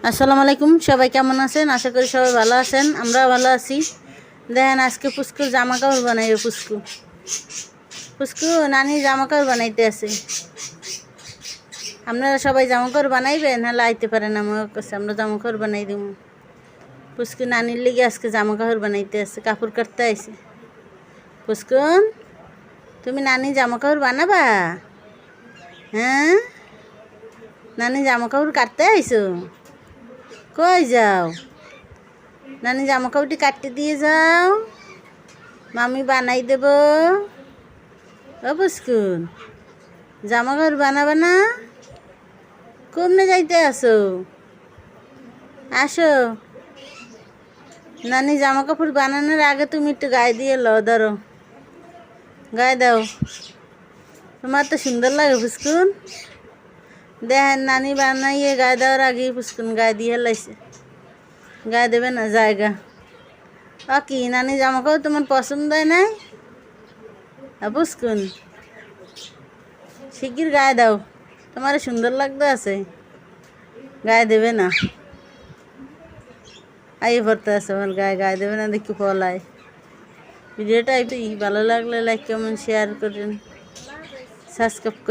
আসসালামু আলাইকুম, সবাই কেমন আছেন? আশা করি সবাই ভালো আছেন। আমরা ভালো আছি। দেখেন আজকে পুস্কুর জামা কাপড় বানাইবে। পুস্কু নানি জামা কাপড় বানাইতে আছে। আপনারা সবাই জামা কাপড় বানাইবেন? হ্যাঁ, আইতে পারেন আমার কাছে, আমরা জামা কাপড় বানাই দেব। পুস্কু নানির লেগে আজকে জামা কাপড় বানাইতে আছে, কাপড় কাটতে আইছে। পুস্কুন, তুমি নানি জামা কাপড় বানাবা? হ্যাঁ, নানি জামা কাপড় কাটতে আইছো? কই যাও? নানি জামা কাপড়টি কাটতে দিয়ে যাও, মামি বানাই দেব। ও পুস্কুন, জামা কাপড় বানাবে না? কমনে যাইতে আসো? আসো, নানি জামা কাপড় বানানোর আগে তুমি একটু গায়ে দিয়ে লো। ধরো, গায়ে দাও। তোমার তো সুন্দর লাগে পুস্কুন। দেখেন নানি বানাইয়ে গায়ে দেওয়ার আগে পুস্কুন গায়ে দিয়ে লাইছে। গায়ে দেবে না জায়গা। ও কি নানি জামা কাপড় তোমার পছন্দ হয় নাই? পুস্কুন, শিগগির গায়ে দাও, তোমার সুন্দর লাগতে আছে। গায়ে দেবে না, আইয়ে পড়তে আছে আমার গায়ে। গায়ে দেবে না দেখি পলায়। ভিডিওটা একটু ভালো লাগলে লাইক কমেন্ট শেয়ার করেন, সাবস্ক্রাইব করে